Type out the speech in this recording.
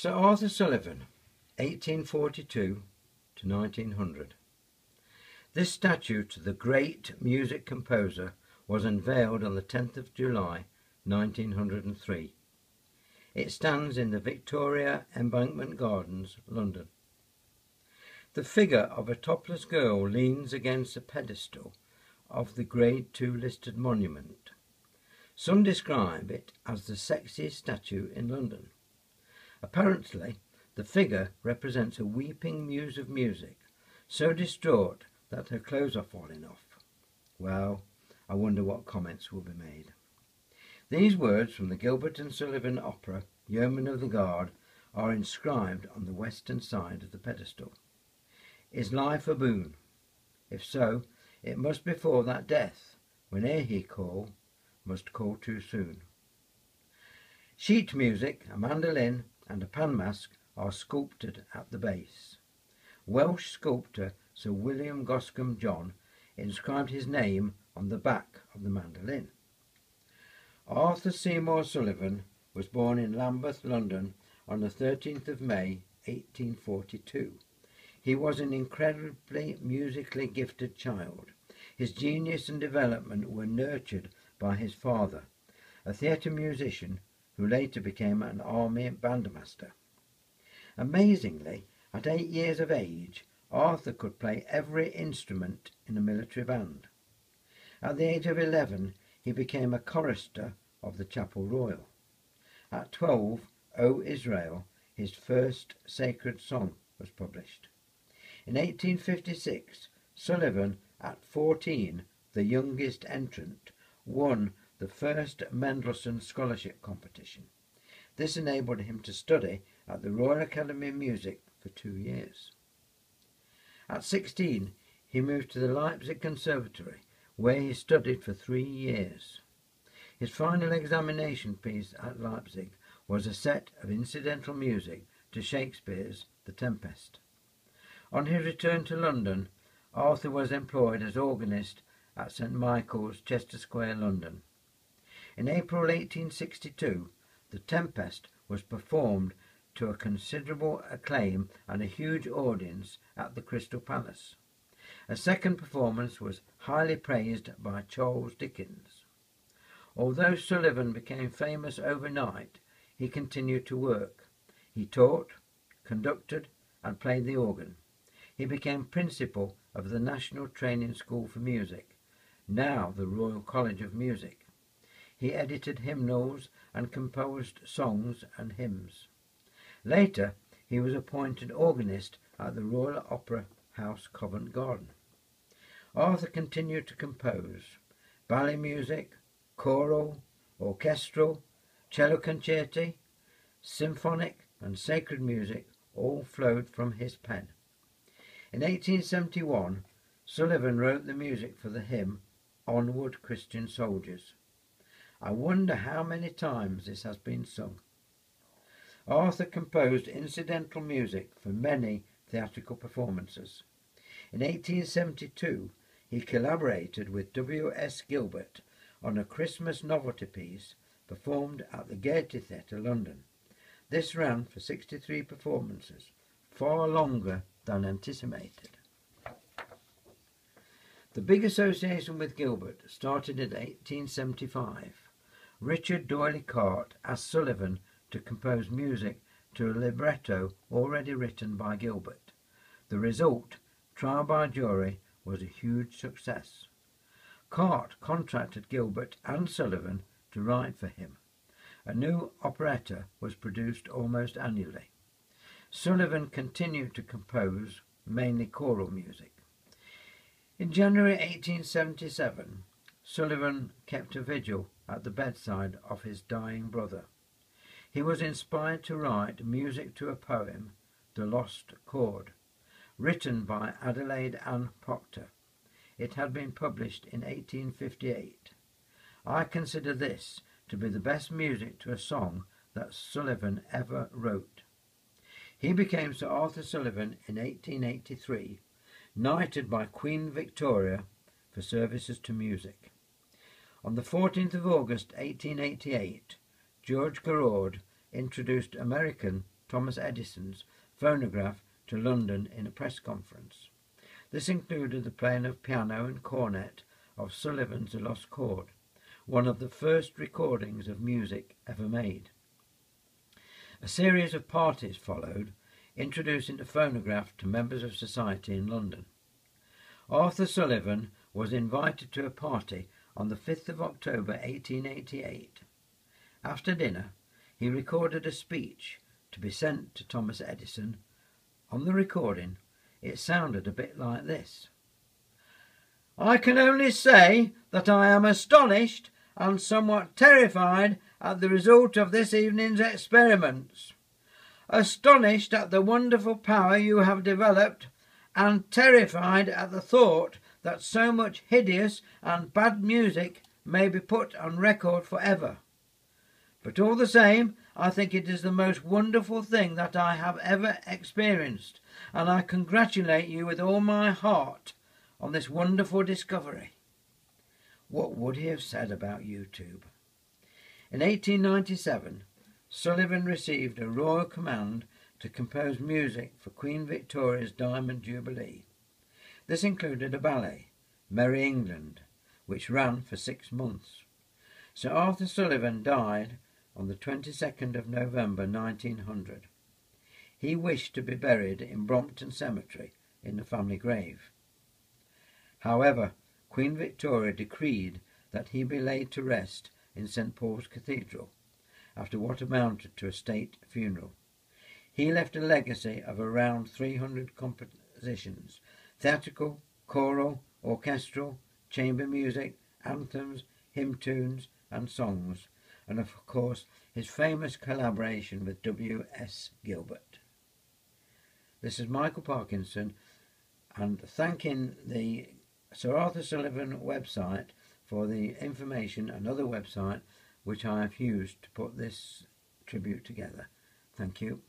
Sir Arthur Sullivan, 1842 to 1900. This statue to the great music composer was unveiled on the 10th of July 1903. It stands in the Victoria Embankment Gardens, London. The figure of a topless girl leans against a pedestal of the Grade II listed monument. Some describe it as the sexiest statue in London. Apparently, the figure represents a weeping muse of music, so distraught that her clothes are falling off. Well, I wonder what comments will be made. These words from the Gilbert and Sullivan opera, Yeoman of the Guard, are inscribed on the western side of the pedestal. Is life a boon? If so, it must befall that death, whene'er he call, must call too soon. Sheet music, a mandolin, and a panmask are sculpted at the base. Welsh sculptor Sir William Goscombe John inscribed his name on the back of the mandolin. Arthur Seymour Sullivan was born in Lambeth, London on the 13th of May 1842. He was an incredibly musically gifted child. His genius and development were nurtured by his father, a theatre musician who later became an army bandmaster. Amazingly, at 8 years of age, Arthur could play every instrument in a military band. At the age of 11, he became a chorister of the Chapel Royal. At 12, O Israel, his first sacred song, was published. In 1856, Sullivan, at 14, the youngest entrant, won the first Mendelssohn Scholarship Competition. This enabled him to study at the Royal Academy of Music for 2 years. At 16, he moved to the Leipzig Conservatory, where he studied for 3 years. His final examination piece at Leipzig was a set of incidental music to Shakespeare's The Tempest. On his return to London, Arthur was employed as organist at St Michael's, Chester Square, London. In April 1862, The Tempest was performed to a considerable acclaim and a huge audience at the Crystal Palace. A second performance was highly praised by Charles Dickens. Although Sullivan became famous overnight, he continued to work. He taught, conducted, and played the organ. He became principal of the National Training School for Music, now the Royal College of Music. He edited hymnals and composed songs and hymns. Later, he was appointed organist at the Royal Opera House, Covent Garden. Arthur continued to compose. Ballet music, choral, orchestral, cello concerti, symphonic and sacred music all flowed from his pen. In 1871, Sullivan wrote the music for the hymn Onward, Christian Soldiers. I wonder how many times this has been sung. Arthur composed incidental music for many theatrical performances. In 1872, he collaborated with W.S. Gilbert on a Christmas novelty piece performed at the Gaiety Theatre, London. This ran for 63 performances, far longer than anticipated. The big association with Gilbert started in 1875. Richard Doyley Cart asked Sullivan to compose music to a libretto already written by Gilbert. The result, Trial by Jury, was a huge success. Cart contracted Gilbert and Sullivan to write for him. A new operetta was produced almost annually. Sullivan continued to compose mainly choral music. In January 1877, Sullivan kept a vigil at the bedside of his dying brother. He was inspired to write music to a poem, The Lost Chord, written by Adelaide Ann Proctor. It had been published in 1858. I consider this to be the best music to a song that Sullivan ever wrote. He became Sir Arthur Sullivan in 1883, knighted by Queen Victoria for services to music. On the 14th of August 1888, George Garrard introduced American Thomas Edison's phonograph to London in a press conference. This included the playing of piano and cornet of Sullivan's The Lost Chord, one of the first recordings of music ever made. A series of parties followed, introducing the phonograph to members of society in London. Arthur Sullivan was invited to a party on the 5th of October 1888. After dinner, he recorded a speech to be sent to Thomas Edison. On the recording, it sounded a bit like this. "I can only say that I am astonished and somewhat terrified at the result of this evening's experiments. Astonished at the wonderful power you have developed, and terrified at the thought that so much hideous and bad music may be put on record forever. But all the same, I think it is the most wonderful thing that I have ever experienced, and I congratulate you with all my heart on this wonderful discovery." What would he have said about YouTube? In 1897, Sullivan received a royal command to compose music for Queen Victoria's Diamond Jubilee. This included a ballet, Merry England, which ran for 6 months. Sir Arthur Sullivan died on the 22nd of November 1900. He wished to be buried in Brompton Cemetery in the family grave. However, Queen Victoria decreed that he be laid to rest in St. Paul's Cathedral, after what amounted to a state funeral. He left a legacy of around 300 compositions, theatrical, choral, orchestral, chamber music, anthems, hymn tunes and songs, and of course his famous collaboration with W.S. Gilbert. This is Michael Parkinson, and thanking the Sir Arthur Sullivan website for the information, another website which I have used to put this tribute together. Thank you.